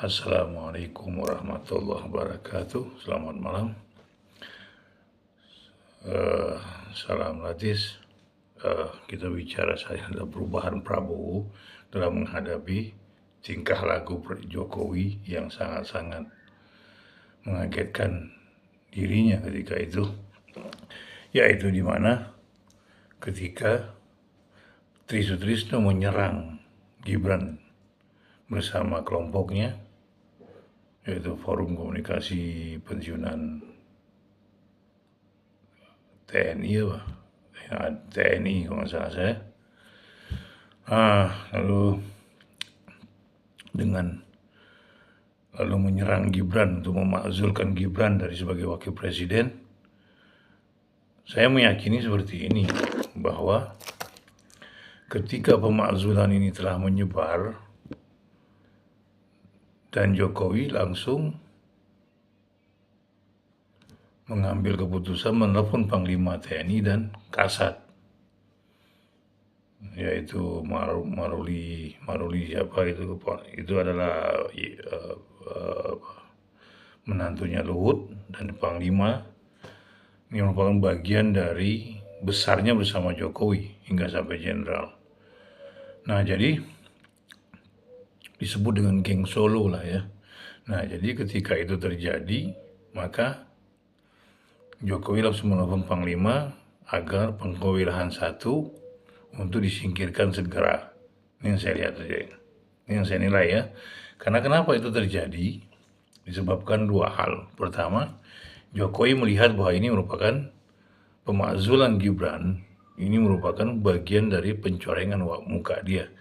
Assalamualaikum warahmatullahi wabarakatuh. Selamat malam. Eh, Salam Latis. Kita bicara saya adalah perubahan Prabowo dalam menghadapi tingkah laku Jokowi yang sangat-sangat mengagetkan dirinya ketika itu, yaitu di mana ketika Trisutrisno menyerang Gibran bersama kelompoknya, yaitu Forum Komunikasi Pensiunan TNI apa? Ya, TNI kalau nggak salah saya. Lalu menyerang Gibran untuk memakzulkan Gibran dari sebagai wakil presiden. Saya meyakini seperti ini, bahwa ketika pemakzulan ini telah menyebar dan Jokowi langsung mengambil keputusan menelpon Panglima TNI dan Kasat, yaitu Maruli siapa itu adalah menantunya Luhut, dan Panglima ini merupakan bagian dari besarnya bersama Jokowi hingga sampai jenderal. Nah, jadi disebut dengan geng Solo lah ya. Nah, jadi ketika itu terjadi, maka Jokowi langsung menelpon Panglima agar Pangkawilahan 1 untuk disingkirkan segera. Ini yang saya lihat saja. Ini yang saya nilai ya. Karena kenapa itu terjadi? Disebabkan dua hal. Pertama, Jokowi melihat bahwa ini merupakan pemakzulan Gibran, ini merupakan bagian dari pencorengan muka dia.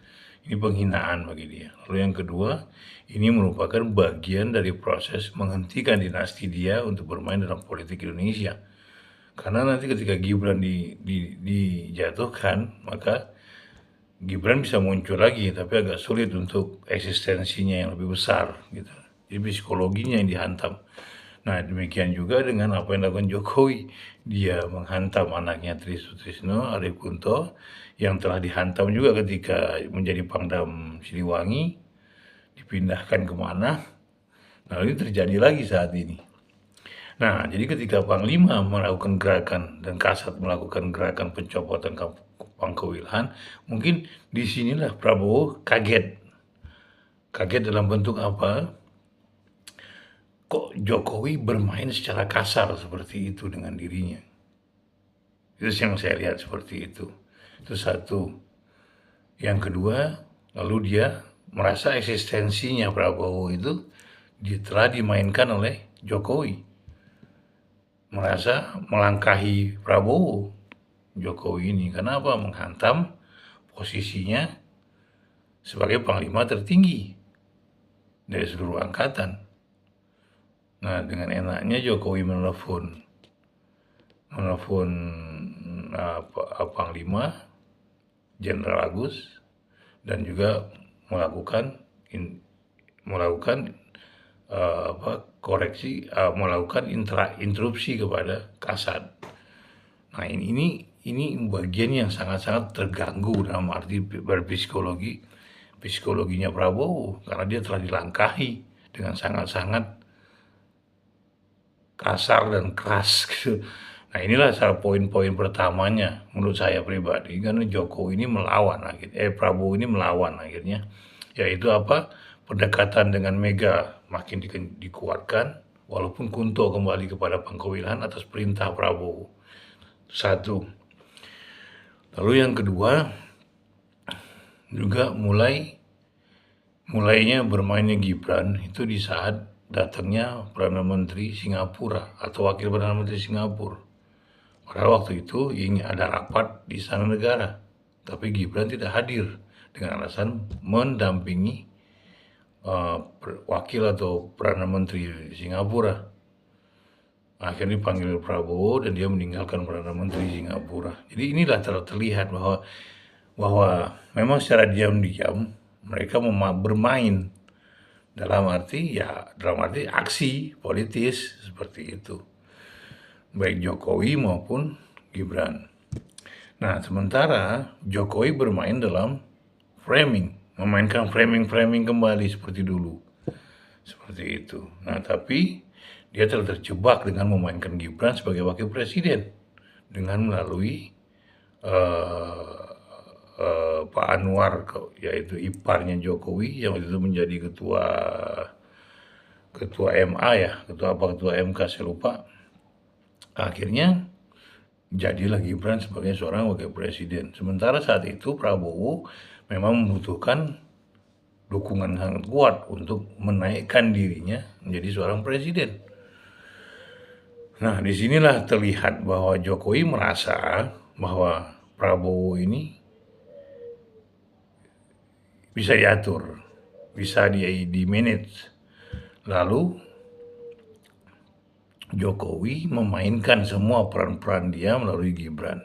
Ini penghinaan bagi dia. Lalu yang kedua, ini merupakan bagian dari proses menghentikan dinasti dia untuk bermain dalam politik Indonesia. Karena nanti ketika Gibran dijatuhkan, maka Gibran bisa muncul lagi, tapi agak sulit untuk eksistensinya yang lebih besar gitu. Jadi psikologinya yang dihantam. Nah, demikian juga dengan apa yang dilakukan Jokowi. Dia menghantam anaknya Trisutrisno, Arief Kunto, yang telah dihantam juga ketika menjadi Pangdam Siliwangi, dipindahkan kemana. Nah, ini terjadi lagi saat ini. Nah, jadi ketika Panglima melakukan gerakan dan Kasat melakukan gerakan pencopotan Pangkawilahan, mungkin disinilah Prabowo kaget. Kaget dalam bentuk apa? Kok Jokowi bermain secara kasar seperti itu dengan dirinya? Itu yang saya lihat seperti itu. Itu satu. Yang kedua, lalu dia merasa eksistensinya Prabowo itu telah dimainkan oleh Jokowi. Merasa melangkahi Prabowo, Jokowi ini. Kenapa? Menghantam posisinya sebagai panglima tertinggi dari seluruh angkatan. Nah, dengan enaknya Jokowi menelpon Panglima Jenderal Agus, dan juga melakukan koreksi, melakukan interupsi kepada Kasat. Nah, ini bagian yang sangat-sangat terganggu dalam arti psikologinya Prabowo, karena dia telah dilangkahi dengan sangat-sangat kasar dan keras gitu. Nah, inilah salah poin-poin pertamanya menurut saya pribadi, karena Jokowi ini melawan Prabowo ini melawan akhirnya, yaitu apa? Pendekatan dengan Mega makin dikuatkan, walaupun Kunto kembali kepada Pangkawilahan atas perintah Prabowo. Satu. Lalu yang kedua, juga mulainya bermainnya Gibran itu di saat datangnya Perdana Menteri Singapura atau Wakil Perdana Menteri Singapura. Padahal waktu itu ini ada rapat di Istana Negara, tapi Gibran tidak hadir dengan alasan mendampingi wakil atau Perdana Menteri Singapura. Akhirnya dipanggil Prabowo dan dia meninggalkan Perdana Menteri Singapura. Jadi inilah terlihat bahwa memang secara diam-diam mereka bermain dalam arti aksi politis seperti itu, baik Jokowi maupun Gibran. Nah, sementara Jokowi bermain dalam memainkan framing kembali seperti dulu. seperti itu. Nah, tapi dia telah terjebak dengan memainkan Gibran sebagai wakil presiden dengan melalui eh, Pak Anwar, yaitu iparnya Jokowi yang waktu itu menjadi ketua ketua MA ya, ketua MK saya lupa. Akhirnya jadilah Gibran sebagai seorang wakil presiden. Sementara saat itu Prabowo memang membutuhkan dukungan sangat kuat untuk menaikkan dirinya menjadi seorang presiden. Nah, disinilah terlihat bahwa Jokowi merasa bahwa Prabowo ini bisa diatur, bisa di manage. Lalu Jokowi memainkan semua peran-peran dia melalui Gibran.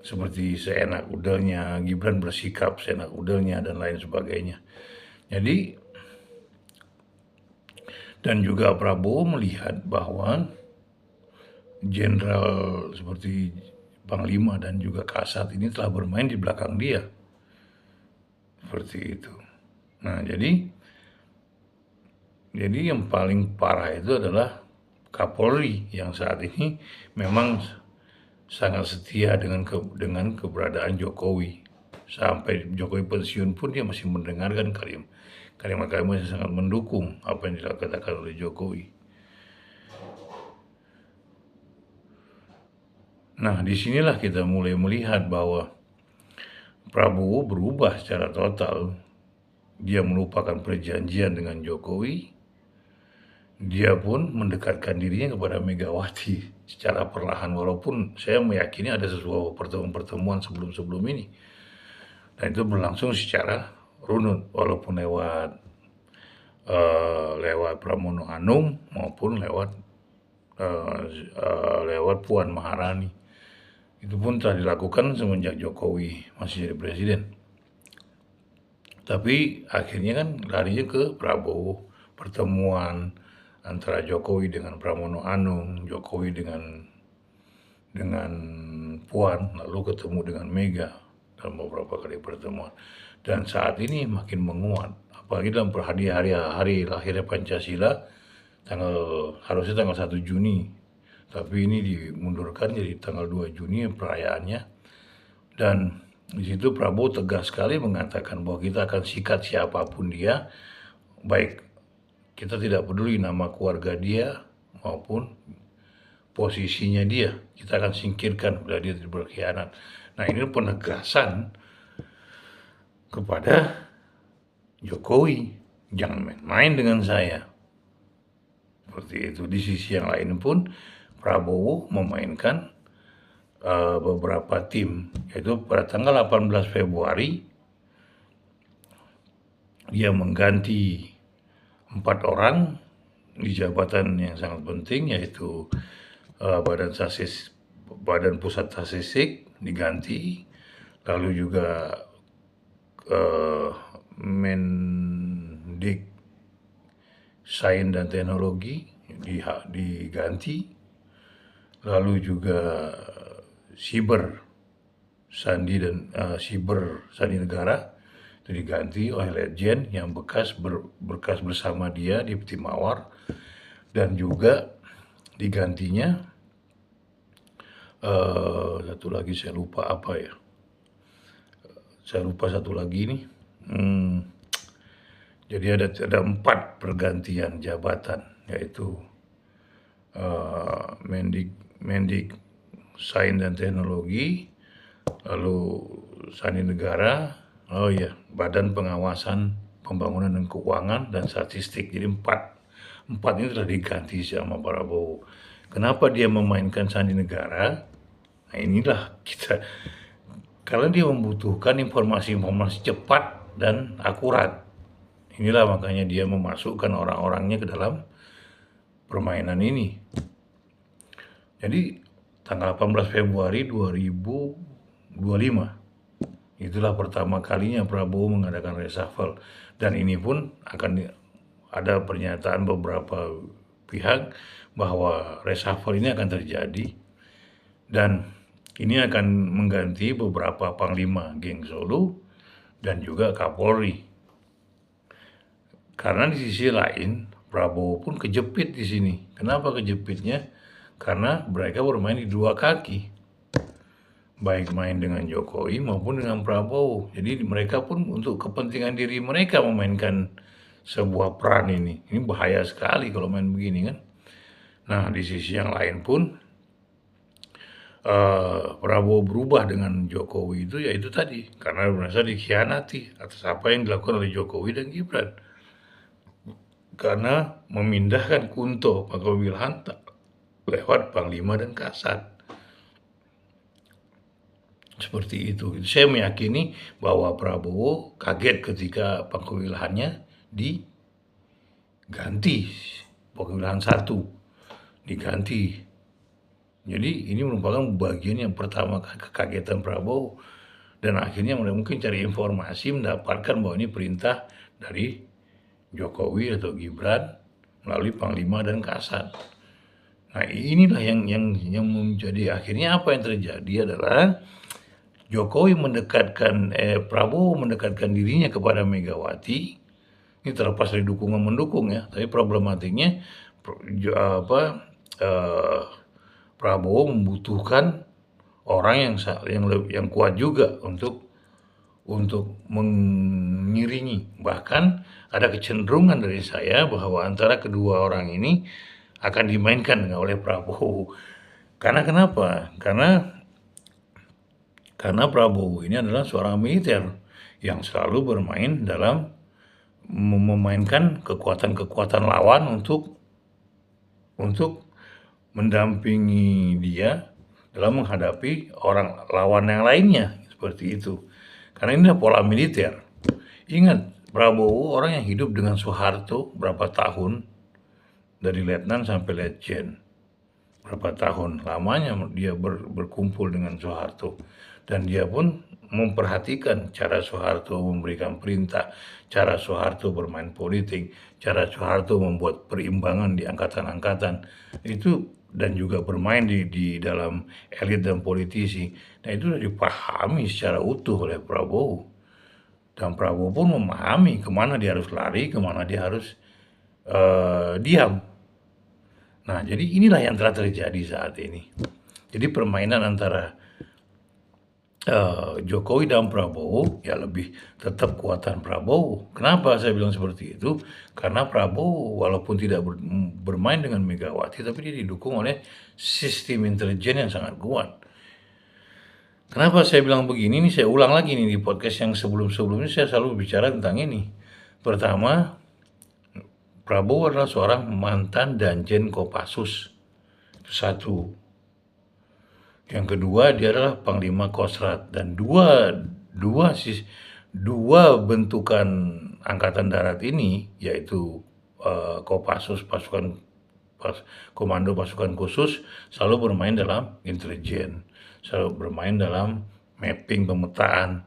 Seperti seenak udelnya, Gibran bersikap seenak udelnya dan lain sebagainya. Jadi, dan juga Prabowo melihat bahwa jenderal seperti Panglima dan juga Kasat ini telah bermain di belakang dia. Seperti itu. Nah, jadi yang paling parah itu adalah Kapolri yang saat ini memang sangat setia dengan keberadaan Jokowi. Sampai Jokowi pensiun pun dia masih mendengarkan kalimat-kalimat yang sangat mendukung apa yang dikatakan oleh Jokowi. Nah, disinilah kita mulai melihat bahwa Prabowo berubah secara total. Dia melupakan perjanjian dengan Jokowi. Dia pun mendekatkan dirinya kepada Megawati secara perlahan, walaupun saya meyakini ada sebuah pertemuan-pertemuan sebelum-sebelum ini. Dan itu berlangsung secara runut, walaupun lewat Pramono Anung maupun lewat Puan Maharani. Itu pun telah dilakukan semenjak Jokowi masih jadi presiden. Tapi akhirnya kan larinya ke Prabowo, pertemuan antara Jokowi dengan Pramono Anung, Jokowi dengan Puan, lalu ketemu dengan Mega dalam beberapa kali pertemuan. Dan saat ini makin menguat, apalagi dalam hari lahirnya Pancasila, harusnya tanggal 1 Juni, tapi ini dimundurkan jadi tanggal 2 Juni perayaannya. Dan di situ Prabowo tegas sekali mengatakan bahwa kita akan sikat siapapun dia, baik kita tidak peduli nama keluarga dia maupun posisinya dia, kita akan singkirkan bila dia berkhianat. Nah, ini penegasan kepada Jokowi, jangan main-main dengan saya. Seperti itu. Di sisi yang lain pun Prabowo memainkan beberapa tim, yaitu pada tanggal 18 Februari dia mengganti 4 orang di jabatan yang sangat penting, yaitu Badan Pusat Statistik diganti, lalu juga Mendik Sains dan Teknologi diganti, lalu juga Sandi Negara itu diganti oleh Legend yang berkas bersama dia di Timawar, dan juga digantinya satu lagi saya lupa apa ya, satu lagi nih. Jadi ada 4 pergantian jabatan, yaitu Mendik Sains dan Teknologi, lalu Sandi Negara, Badan Pengawasan Pembangunan dan Keuangan dan Statistik. Jadi 4 ini telah diganti sama Prabowo. Kenapa dia memainkan Sandi Negara? Nah, inilah karena dia membutuhkan informasi-informasi cepat dan akurat. Inilah makanya dia memasukkan orang-orangnya ke dalam permainan ini. Jadi tanggal 18 Februari 2025 itulah pertama kalinya Prabowo mengadakan reshuffle, dan ini pun akan ada pernyataan beberapa pihak bahwa reshuffle ini akan terjadi, dan ini akan mengganti beberapa Panglima Geng Solo dan juga Kapolri. Karena di sisi lain Prabowo pun kejepit di sini. Kenapa kejepitnya? Karena mereka bermain di dua kaki, baik main dengan Jokowi maupun dengan Prabowo. Jadi mereka pun untuk kepentingan diri mereka memainkan sebuah peran ini. Ini bahaya sekali kalau main begini kan. Nah, di sisi yang lain pun Prabowo berubah dengan Jokowi itu ya itu tadi karena merasa dikhianati atas apa yang dilakukan oleh Jokowi dan Gibran. Karena memindahkan Kunto Pangkawilhan lewat Panglima dan Kasat. Seperti itu. Saya meyakini bahwa Prabowo kaget ketika Pangkawilhannya diganti, Pangkawilhan 1 diganti. Jadi ini merupakan bagian yang pertama kekagetan Prabowo. Dan akhirnya mungkin cari informasi mendapatkan bahwa ini perintah dari Jokowi atau Gibran melalui Panglima dan Kasat. Nah inilah yang menjadi akhirnya apa yang terjadi adalah Jokowi Prabowo mendekatkan dirinya kepada Megawati. Ini terlepas dari dukungan mendukung ya, tapi problematiknya Prabowo membutuhkan orang yang kuat juga untuk mengiringi. Bahkan ada kecenderungan dari saya bahwa antara kedua orang ini akan dimainkan oleh Prabowo. Karena kenapa? Karena Prabowo ini adalah seorang militer yang selalu bermain dalam memainkan kekuatan-kekuatan lawan untuk mendampingi dia dalam menghadapi orang lawan yang lainnya, seperti itu. Karena ini adalah pola militer. Ingat, Prabowo orang yang hidup dengan Soeharto berapa tahun, dari letnan sampai letjen. Berapa tahun lamanya dia berkumpul dengan Soeharto. Dan dia pun memperhatikan cara Soeharto memberikan perintah, cara Soeharto bermain politik, cara Soeharto membuat perimbangan di angkatan-angkatan. Itu dan juga bermain di dalam elit dan politisi. Nah itu sudah dipahami secara utuh oleh Prabowo. Dan Prabowo pun memahami kemana dia harus lari, kemana dia harus diam. Nah jadi inilah yang telah terjadi saat ini. Jadi permainan antara Jokowi dan Prabowo ya lebih tetap kuatan Prabowo. Kenapa saya bilang seperti itu? Karena Prabowo walaupun tidak bermain dengan Megawati, tapi dia didukung oleh sistem intelijen yang sangat kuat. Kenapa saya bilang begini? Ini saya ulang lagi nih di podcast yang sebelum-sebelumnya saya selalu bicara tentang ini. Pertama, Prabowo adalah seorang mantan Danjen Kopassus. Itu satu. Yang kedua, dia adalah Panglima Kostrat. Dan dua bentukan Angkatan Darat ini, yaitu Kopassus, Komando Pasukan Khusus, selalu bermain dalam intelijen, selalu bermain dalam mapping, pemetaan.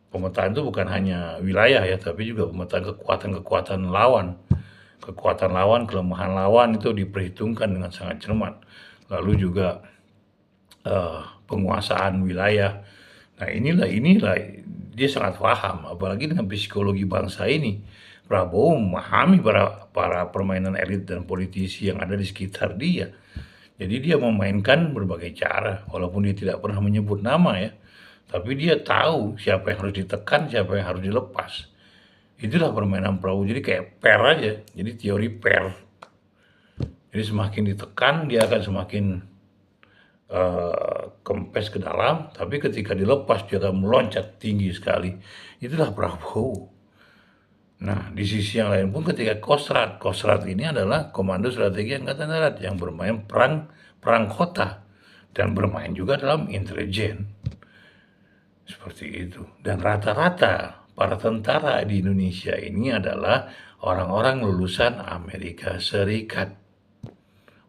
Pemetaan itu bukan hanya wilayah ya, tapi juga pemetaan kekuatan-kekuatan lawan. Kekuatan lawan, kelemahan lawan itu diperhitungkan dengan sangat cermat. Lalu juga penguasaan wilayah. Nah inilah dia sangat paham, apalagi dengan psikologi bangsa ini. Prabowo memahami para permainan elit dan politisi yang ada di sekitar dia. Jadi dia memainkan berbagai cara, walaupun dia tidak pernah menyebut nama ya. Tapi dia tahu siapa yang harus ditekan, siapa yang harus dilepas. Itulah permainan Prabowo, jadi kayak per aja, jadi teori per. Jadi semakin ditekan, dia akan semakin kempes ke dalam, tapi ketika dilepas dia akan meloncat tinggi sekali. Itulah Prabowo. Nah, di sisi yang lain pun ketika Kostrat ini adalah Komando Strategi Angkatan Darat yang bermain perang kota dan bermain juga dalam intelijen. Seperti itu. Dan rata-rata para tentara di Indonesia ini adalah orang-orang lulusan Amerika Serikat.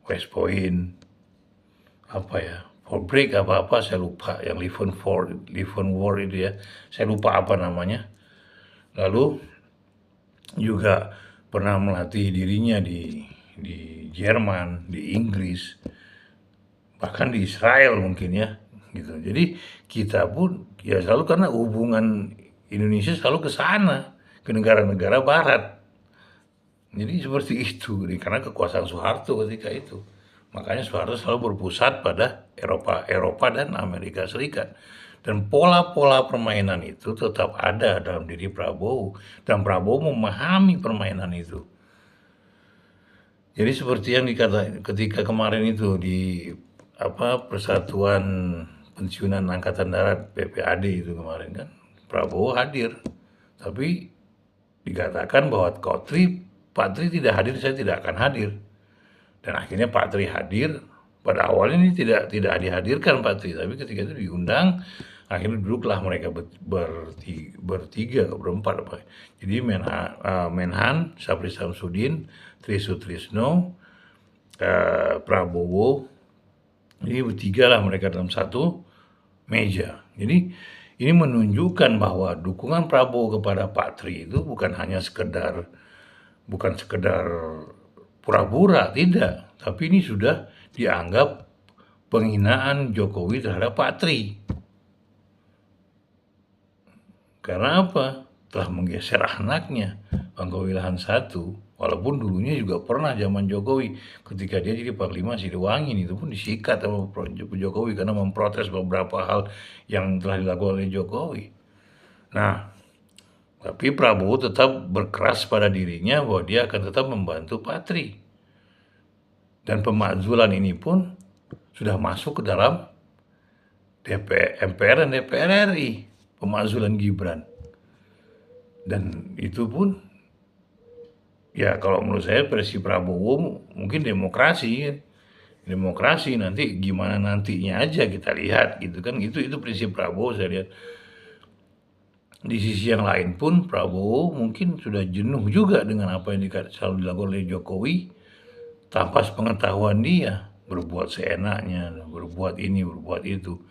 West Point, Break apa saya lupa, yang Live War itu ya, saya lupa apa namanya. Lalu juga pernah melatih dirinya di Jerman, di Inggris, bahkan di Israel mungkin ya, gitu. Jadi kita pun ya selalu, karena hubungan Indonesia selalu ke sana, ke negara-negara barat. Jadi seperti itu, karena kekuasaan Soeharto ketika itu. Makanya Soeharto selalu berpusat pada Eropa dan Amerika Serikat. Dan pola-pola permainan itu tetap ada dalam diri Prabowo. Dan Prabowo memahami permainan itu. Jadi seperti yang dikata ketika kemarin itu di Persatuan Pensiunan Angkatan Darat PPAD itu kemarin kan, Prabowo hadir. Tapi dikatakan bahwa Pak Tri tidak hadir, saya tidak akan hadir. Dan akhirnya Pak Tri hadir. Pada awalnya ini tidak dihadirkan Pak Tri, tapi ketika itu diundang, akhirnya duduklah mereka berempat. Jadi Menhan, Syafri Samsudin, Tri Sutrisno, Prabowo, ini bertiga lah mereka dalam satu meja. Jadi ini menunjukkan bahwa dukungan Prabowo kepada Pak Tri itu bukan sekedar pura-pura, tidak. Tapi ini sudah dianggap penghinaan Jokowi terhadap Pak Tri. Karena apa? Telah menggeser anaknya, Bangka Wilhan I, walaupun dulunya juga pernah zaman Jokowi, ketika dia jadi Panglima Siliwangi, itu pun disikat sama Jokowi karena memprotes beberapa hal yang telah dilakukan oleh Jokowi. Nah, tapi Prabowo tetap berkeras pada dirinya bahwa dia akan tetap membantu Pak Tri. Dan pemakzulan ini pun sudah masuk ke dalam MPR dan DPR RI, pemakzulan Gibran. Dan itu pun, ya kalau menurut saya versi Prabowo mungkin demokrasi nanti gimana nantinya aja kita lihat gitu kan, itu prinsip Prabowo saya lihat. Di sisi yang lain pun Prabowo mungkin sudah jenuh juga dengan apa yang selalu dilakukan oleh Jokowi tanpa sepengetahuan dia, berbuat seenaknya, berbuat ini, berbuat itu.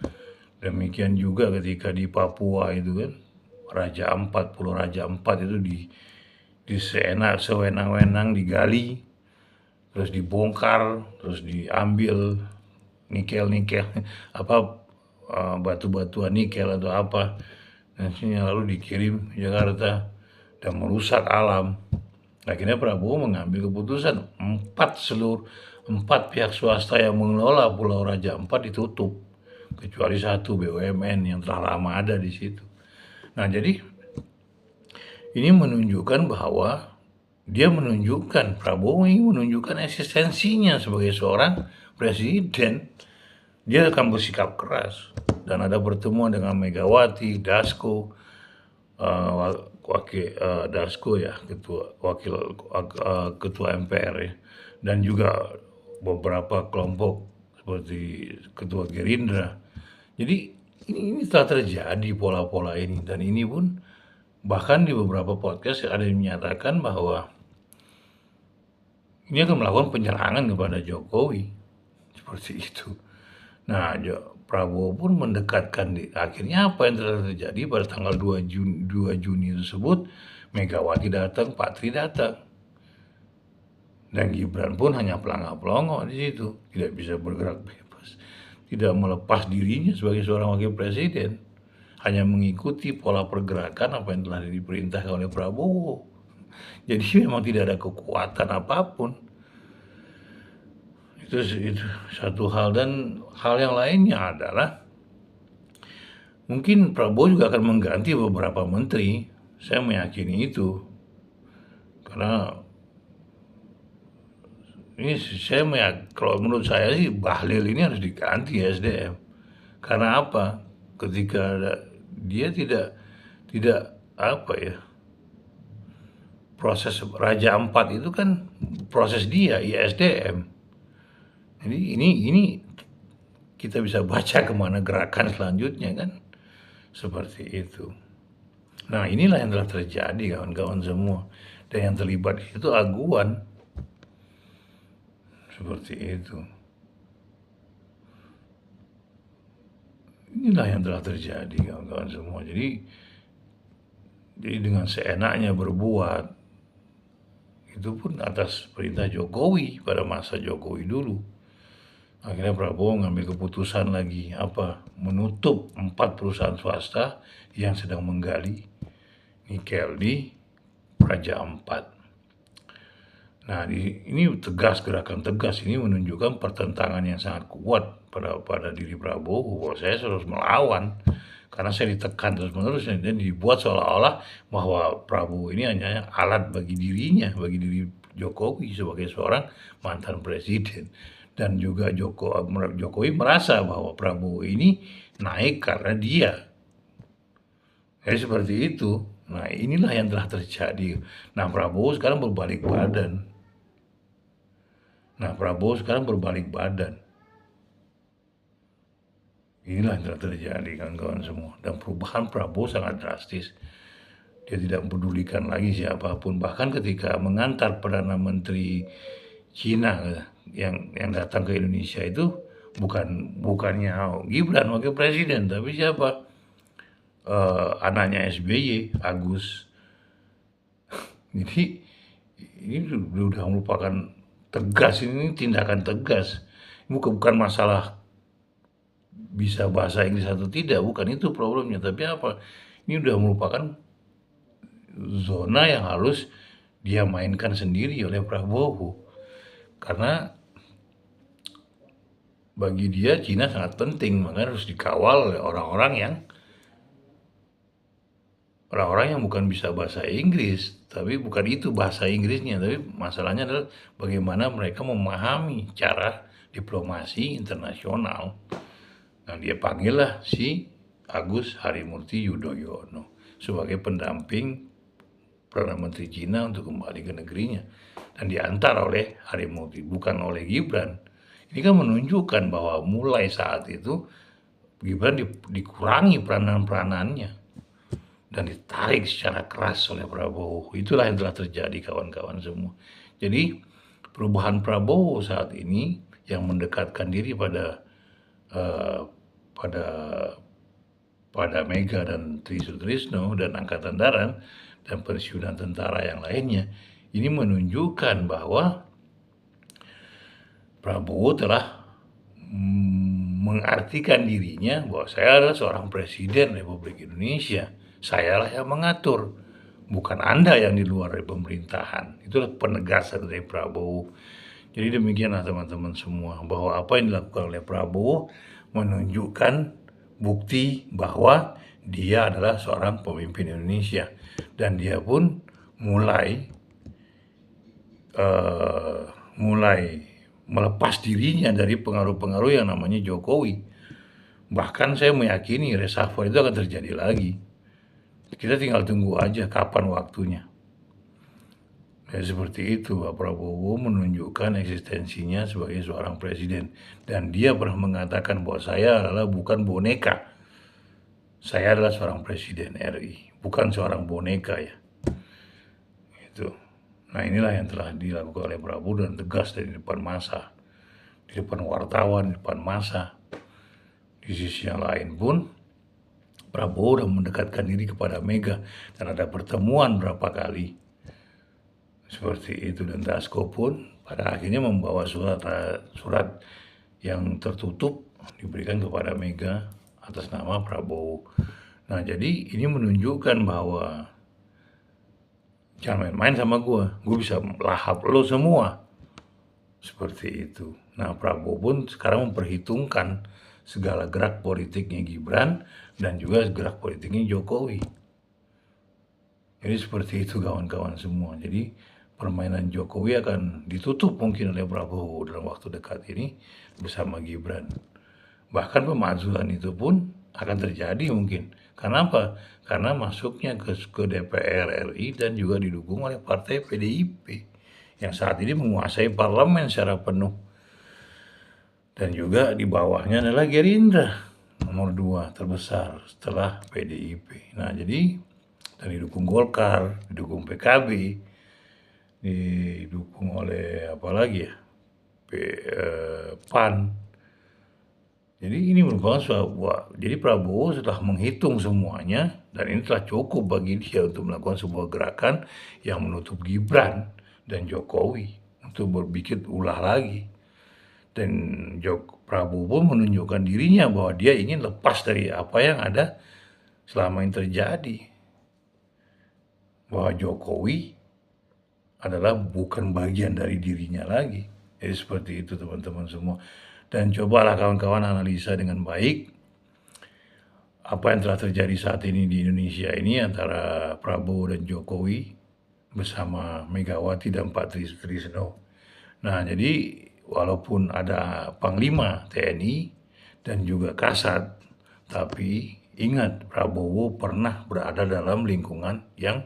Demikian juga ketika di Papua itu kan, Pulau Raja Ampat itu di sewenang-wenang digali, terus dibongkar, terus diambil nikel batu-batuan nikel atau apa, dan lalu dikirim ke Jakarta dan merusak alam. Akhirnya Prabowo mengambil keputusan 4 pihak swasta yang mengelola Pulau Raja Ampat ditutup, kecuali satu BUMN yang telah lama ada di situ. Nah, jadi ini menunjukkan bahwa Prabowo ini menunjukkan eksistensinya sebagai seorang presiden. Dia akan bersikap keras dan ada pertemuan dengan Megawati, Dasko, ketua MPR ya, dan juga beberapa kelompok seperti ketua Gerindra. Jadi ini telah terjadi pola-pola ini, dan ini pun bahkan di beberapa podcast ada yang menyatakan bahwa ini akan melakukan penyerangan kepada Jokowi seperti itu. Nah, Prabowo pun mendekatkan akhirnya apa yang telah terjadi pada tanggal 2 Juni tersebut, Megawati datang, Pak Tri datang. Dan Gibran pun hanya pelangak-pelongok di situ, tidak bisa bergerak bebas, tidak melepas dirinya sebagai seorang wakil presiden, hanya mengikuti pola pergerakan apa yang telah diperintahkan oleh Prabowo. Jadi memang tidak ada kekuatan apapun. Itu satu hal. Dan hal yang lainnya adalah mungkin Prabowo juga akan mengganti beberapa menteri. Saya meyakini itu, karena ini kalau menurut saya sih Bahlil ini harus diganti SDM. Karena apa? Ketika dia tidak proses Raja Ampat itu kan proses dia ISDM. Jadi ini kita bisa baca kemana gerakan selanjutnya kan, seperti itu. Nah, inilah yang telah terjadi kawan-kawan semua, dan yang terlibat itu aguan, seperti itu. Inilah yang telah terjadi kawan-kawan semua. Jadi dengan seenaknya berbuat, itu pun atas perintah Jokowi pada masa Jokowi dulu. Akhirnya Prabowo mengambil keputusan lagi menutup 4 perusahaan swasta yang sedang menggali nikel di Raja Ampat. Nah, ini tegas, gerakan tegas ini menunjukkan pertentangan yang sangat kuat pada diri Prabowo, bahwa saya harus melawan karena saya ditekan terus-menerus dan dibuat seolah-olah bahwa Prabowo ini hanya alat bagi dirinya, bagi diri Jokowi sebagai seorang mantan presiden. Dan juga Jokowi merasa bahwa Prabowo ini naik karena dia. Jadi seperti itu. Nah, inilah yang telah terjadi. Nah, Prabowo sekarang berbalik badan. Inilah yang telah terjadi, kawan-kawan semua. Dan perubahan Prabowo sangat drastis. Dia tidak mempedulikan lagi siapapun. Bahkan ketika mengantar Perdana Menteri Cina yang datang ke Indonesia itu bukannya Gibran wakil presiden, tapi siapa? Anaknya SBY, Agus. Jadi ini sudah merupakan tegas, ini tindakan tegas. Bukan masalah bisa bahasa Inggris atau tidak, bukan itu problemnya. Tapi apa? Ini sudah merupakan zona yang harus dia mainkan sendiri oleh Prabowo. Karena bagi dia Cina sangat penting, makanya harus dikawal oleh orang-orang yang bukan bisa bahasa Inggris. Tapi bukan itu bahasa Inggrisnya, tapi masalahnya adalah bagaimana mereka memahami cara diplomasi internasional. Nah, dia panggillah si Agus Harimurti Yudhoyono sebagai pendamping Perdana Menteri Cina untuk kembali ke negerinya. Dan diantar oleh Harimurti, bukan oleh Gibran. Ini kan menunjukkan bahwa mulai saat itu Gibran dikurangi peranan-peranannya dan ditarik secara keras oleh Prabowo. Itulah yang telah terjadi, kawan-kawan semua. Jadi perubahan Prabowo saat ini yang mendekatkan diri pada Mega dan Tri Sutrisno dan Angkatan Darat dan pensiunan tentara yang lainnya, ini menunjukkan bahwa Prabowo telah mengartikan dirinya bahwa saya adalah seorang presiden Republik Indonesia. Sayalah yang mengatur, bukan Anda yang di luar dari pemerintahan. Itulah penegasan dari Prabowo. Jadi demikianlah teman-teman semua, bahwa apa yang dilakukan oleh Prabowo menunjukkan bukti bahwa dia adalah seorang pemimpin Indonesia. Dan dia pun mulai melepas dirinya dari pengaruh-pengaruh yang namanya Jokowi. Bahkan saya meyakini reshuffle itu akan terjadi lagi. Kita tinggal tunggu aja kapan waktunya. Ya, seperti itu, Pak Prabowo menunjukkan eksistensinya sebagai seorang presiden. Dan dia pernah mengatakan bahwa saya adalah bukan boneka. Saya adalah seorang presiden RI, bukan seorang boneka ya. Itu. Nah, inilah yang telah dilakukan oleh Prabowo dan tegas dari depan massa, di depan wartawan, di depan massa. Di sisi yang lain pun Prabowo sudah mendekatkan diri kepada Mega dan ada pertemuan berapa kali seperti itu. Dan Dasko pun pada akhirnya membawa surat yang tertutup diberikan kepada Mega atas nama Prabowo. Nah, jadi ini menunjukkan bahwa jangan main-main sama gue bisa lahap lo semua. Seperti itu. Nah, Prabowo pun sekarang memperhitungkan segala gerak politiknya Gibran dan juga gerak politiknya Jokowi. Jadi seperti itu, kawan-kawan semua. Jadi permainan Jokowi akan ditutup mungkin oleh Prabowo dalam waktu dekat ini bersama Gibran. Bahkan pemakzulan itu pun akan terjadi mungkin. Karena apa? Karena masuknya ke DPR RI dan juga didukung oleh partai PDIP yang saat ini menguasai parlemen secara penuh. Dan juga di bawahnya adalah Gerindra, nomor 2 terbesar setelah PDIP. Nah, jadi dan didukung Golkar, didukung PKB, didukung oleh apa lagi ya? PAN. Jadi ini merupakan jadi Prabowo setelah menghitung semuanya dan ini telah cukup bagi dia untuk melakukan sebuah gerakan yang menutup Gibran dan Jokowi untuk berpikir ulah lagi. Dan Prabowo pun menunjukkan dirinya bahwa dia ingin lepas dari apa yang ada selama ini terjadi. Bahwa Jokowi adalah bukan bagian dari dirinya lagi. Jadi seperti itu teman-teman semua. Dan cobalah kawan-kawan analisa dengan baik apa yang telah terjadi saat ini di Indonesia ini antara Prabowo dan Jokowi bersama Megawati dan Pak Trisno. Nah, jadi walaupun ada Panglima TNI dan juga Kasat, tapi ingat Prabowo pernah berada dalam lingkungan yang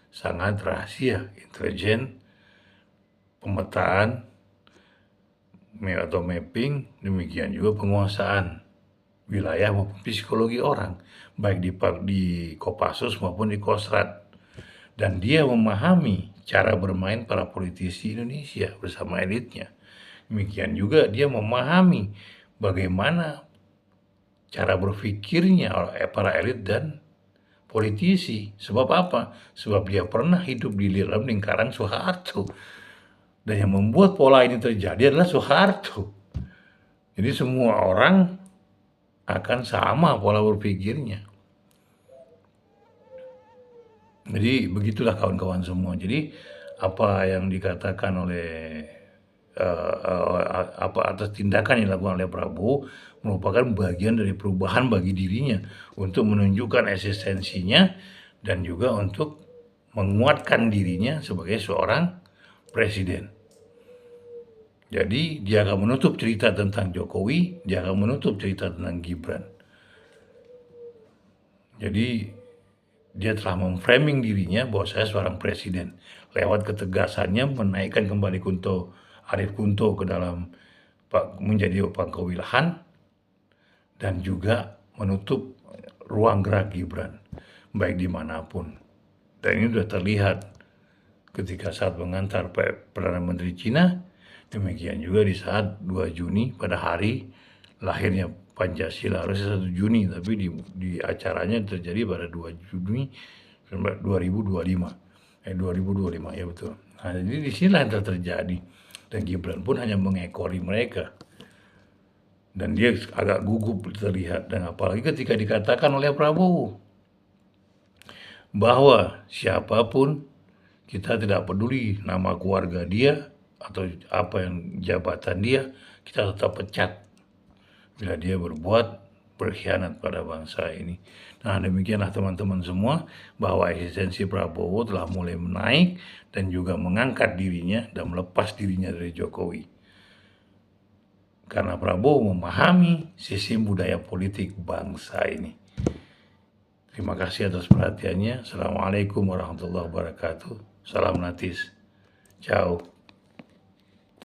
sangat rahasia, intelijen, pemetaan, atau mapping, demikian juga penguasaan wilayah maupun psikologi orang, baik di Kopassus maupun di Kostrat. Dan dia memahami cara bermain para politisi Indonesia bersama elitnya. Demikian juga dia memahami bagaimana cara berpikirnya para elit dan politisi. Sebab apa? Sebab dia pernah hidup di dalam lingkaran Soeharto. Dan yang membuat pola ini terjadi adalah Soeharto. Jadi semua orang akan sama pola berpikirnya. Jadi begitulah kawan-kawan semua. Jadi apa yang dikatakan oleh atas tindakan yang dilakukan oleh Prabowo merupakan bagian dari perubahan bagi dirinya untuk menunjukkan eksistensinya dan juga untuk menguatkan dirinya sebagai seorang presiden. Jadi dia akan menutup cerita tentang Jokowi, dia akan menutup cerita tentang Gibran. Jadi dia telah memframing dirinya bahwa saya seorang presiden. Lewat ketegasannya menaikkan kembali Arief Kunto ke dalam menjadi pangkal wilahan dan juga menutup ruang gerak Gibran, baik dimanapun. Dan ini sudah terlihat ketika saat mengantar Perdana Menteri Cina, demikian juga di saat 2 Juni pada hari lahirnya Pancasila, harusnya 1 Juni, tapi di acaranya terjadi pada 2 Juni 2025. 2025, ya betul. Nah, jadi di sinilah yang terjadi. Dan Gibran pun hanya mengekori mereka. Dan dia agak gugup terlihat. Dan apalagi ketika dikatakan oleh Prabowo bahwa siapapun, kita tidak peduli nama keluarga dia atau apa yang jabatan dia, kita tetap pecat bila dia berkhianat pada bangsa ini. Nah, demikianlah teman-teman semua, bahwa eksistensi Prabowo telah mulai menaik dan juga mengangkat dirinya dan melepas dirinya dari Jokowi. Karena Prabowo memahami sistem budaya politik bangsa ini. Terima kasih atas perhatiannya. Assalamualaikum warahmatullahi wabarakatuh. Salam Natis. Ciao.